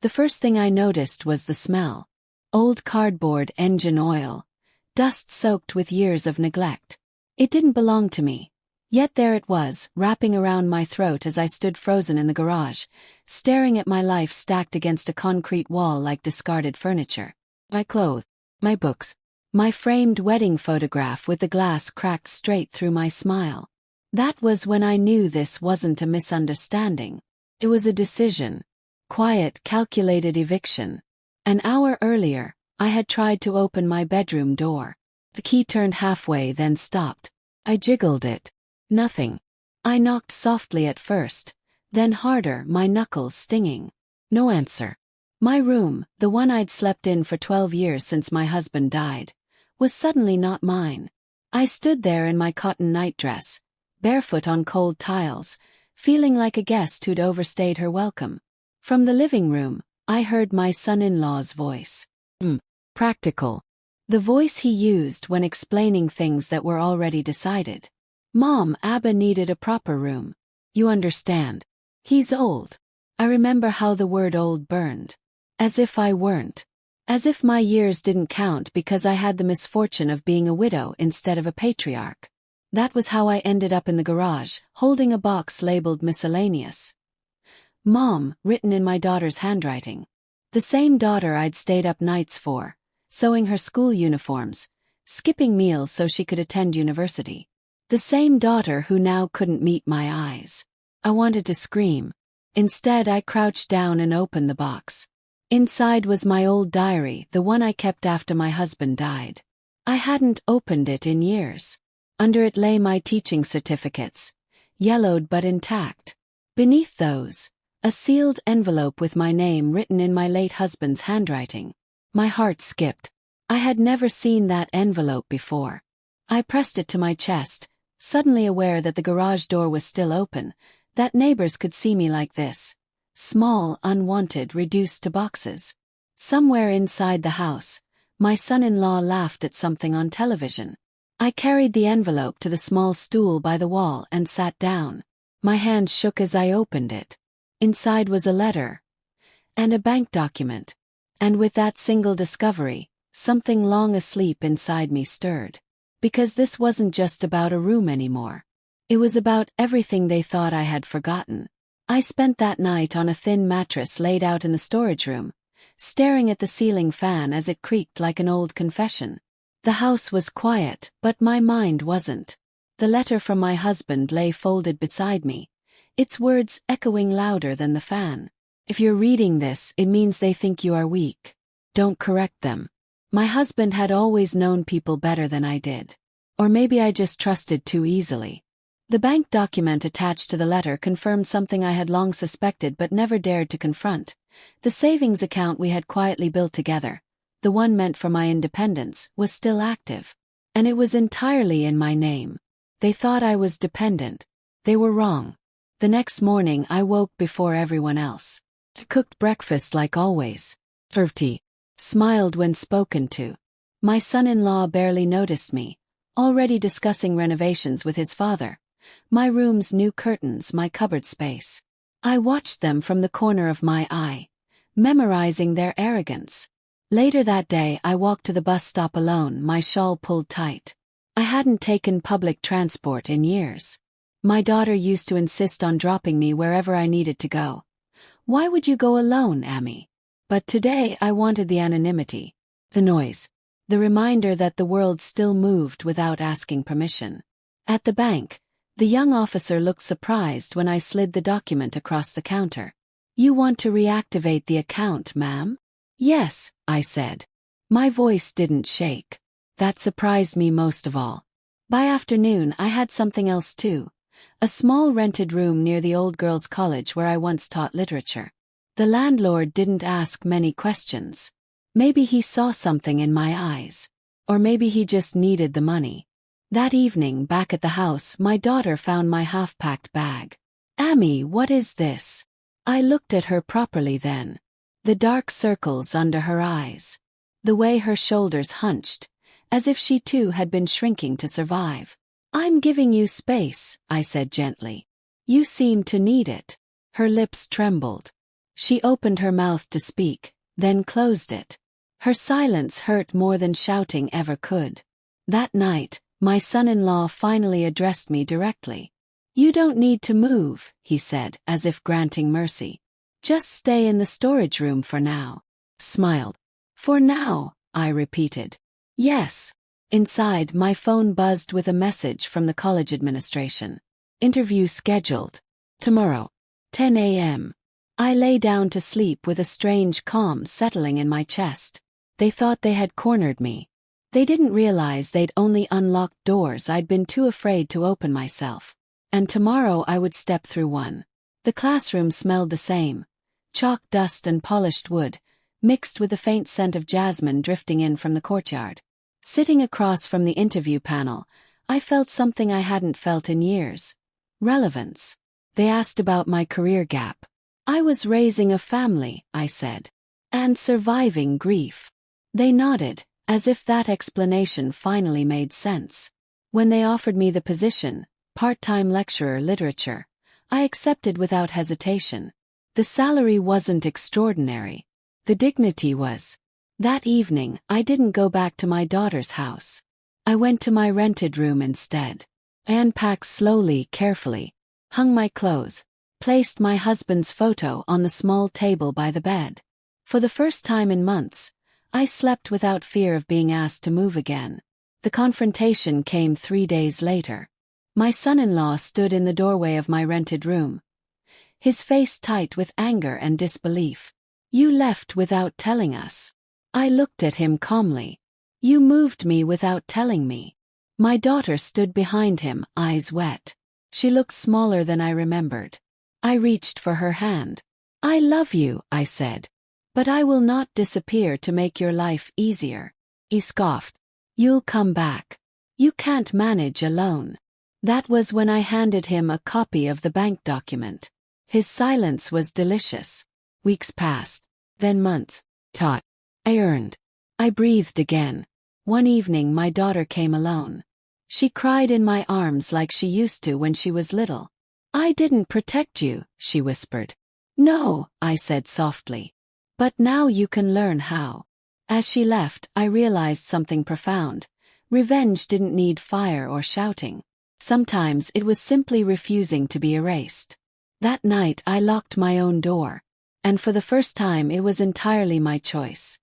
The first thing I noticed was the smell. Old cardboard, engine oil, dust soaked with years of neglect. It didn't belong to me. Yet there it was, wrapping around my throat as I stood frozen in the garage, staring at my life stacked against a concrete wall like discarded furniture. My clothes, my books, my framed wedding photograph with the glass cracked straight through my smile. That was when I knew this wasn't a misunderstanding. It was a decision. Quiet, calculated eviction. An hour earlier, I had tried to open my bedroom door. The key turned halfway, then stopped. I jiggled it. Nothing. I knocked softly at first, then harder, my knuckles stinging. No answer. My room, the one I'd slept in for 12 years since my husband died, was suddenly not mine. I stood there in my cotton nightdress, barefoot on cold tiles, feeling like a guest who'd overstayed her welcome. From the living room, I heard my son-in-law's voice. Practical. The voice he used when explaining things that were already decided. Mom, Abba needed a proper room. You understand. He's old. I remember how the word old burned. As if I weren't. As if my years didn't count because I had the misfortune of being a widow instead of a patriarch. That was how I ended up in the garage, holding a box labeled miscellaneous. Mom, written in my daughter's handwriting. The same daughter I'd stayed up nights for, sewing her school uniforms, skipping meals so she could attend university. The same daughter who now couldn't meet my eyes. I wanted to scream. Instead, I crouched down and opened the box. Inside was my old diary, the one I kept after my husband died. I hadn't opened it in years. Under it lay my teaching certificates, yellowed but intact. Beneath those, a sealed envelope with my name written in my late husband's handwriting. My heart skipped. I had never seen that envelope before. I pressed it to my chest, suddenly aware that the garage door was still open, that neighbors could see me like this. Small, unwanted, reduced to boxes. Somewhere inside the house, my son-in-law laughed at something on television. I carried the envelope to the small stool by the wall and sat down. My hand shook as I opened it. Inside was a letter. And a bank document. And with that single discovery, something long asleep inside me stirred. Because this wasn't just about a room anymore. It was about everything they thought I had forgotten. I spent that night on a thin mattress laid out in the storage room, staring at the ceiling fan as it creaked like an old confession. The house was quiet, but my mind wasn't. The letter from my husband lay folded beside me, its words echoing louder than the fan. If you're reading this, it means they think you are weak. Don't correct them. My husband had always known people better than I did. Or maybe I just trusted too easily. The bank document attached to the letter confirmed something I had long suspected but never dared to confront. The savings account we had quietly built together, the one meant for my independence, was still active. And it was entirely in my name. They thought I was dependent. They were wrong. The next morning I woke before everyone else. I cooked breakfast like always. Served tea. Smiled when spoken to. My son-in-law barely noticed me, already discussing renovations with his father. My room's new curtains, my cupboard space. I watched them from the corner of my eye, memorizing their arrogance. Later that day I walked to the bus stop alone, my shawl pulled tight. I hadn't taken public transport in years. My daughter used to insist on dropping me wherever I needed to go. Why would you go alone, Amy? But today I wanted the anonymity, the noise, the reminder that the world still moved without asking permission. At the bank, the young officer looked surprised when I slid the document across the counter. You want to reactivate the account, ma'am? Yes, I said. My voice didn't shake. That surprised me most of all. By afternoon I had something else too. A small rented room near the old girls' college where I once taught literature. The landlord didn't ask many questions. Maybe he saw something in my eyes. Or maybe he just needed the money. That evening, back at the house, my daughter found my half-packed bag. Amy, what is this? I looked at her properly then. The dark circles under her eyes. The way her shoulders hunched, as if she too had been shrinking to survive. I'm giving you space, I said gently. You seem to need it. Her lips trembled. She opened her mouth to speak, then closed it. Her silence hurt more than shouting ever could. That night, my son-in-law finally addressed me directly. "You don't need to move," he said, as if granting mercy. "Just stay in the storage room for now." Smiled. "For now," I repeated. "Yes." Inside, my phone buzzed with a message from the college administration. "Interview scheduled. Tomorrow. 10 a.m. I lay down to sleep with a strange calm settling in my chest. They thought they had cornered me. They didn't realize they'd only unlocked doors I'd been too afraid to open myself. And tomorrow I would step through one. The classroom smelled the same. Chalk dust and polished wood, mixed with the faint scent of jasmine drifting in from the courtyard. Sitting across from the interview panel, I felt something I hadn't felt in years. Relevance. They asked about my career gap. I was raising a family, I said. And surviving grief. They nodded, as if that explanation finally made sense. When they offered me the position, part-time lecturer literature, I accepted without hesitation. The salary wasn't extraordinary. The dignity was. That evening, I didn't go back to my daughter's house. I went to my rented room instead. I unpacked slowly, carefully, hung my clothes, placed my husband's photo on the small table by the bed. For the first time in months, I slept without fear of being asked to move again. The confrontation came 3 days later. My son-in-law stood in the doorway of my rented room, his face tight with anger and disbelief. "You left without telling us." I looked at him calmly. "You moved me without telling me." My daughter stood behind him, eyes wet. She looked smaller than I remembered. I reached for her hand. "I love you," I said. "But I will not disappear to make your life easier." He scoffed. "You'll come back. You can't manage alone." That was when I handed him a copy of the bank document. His silence was delicious. Weeks passed. Then months. I earned. I breathed again. One evening my daughter came alone. She cried in my arms like she used to when she was little. "I didn't protect you," she whispered. "No," I said softly. "But now you can learn how." As she left, I realized something profound. Revenge didn't need fire or shouting. Sometimes it was simply refusing to be erased. That night I locked my own door. And for the first time it was entirely my choice.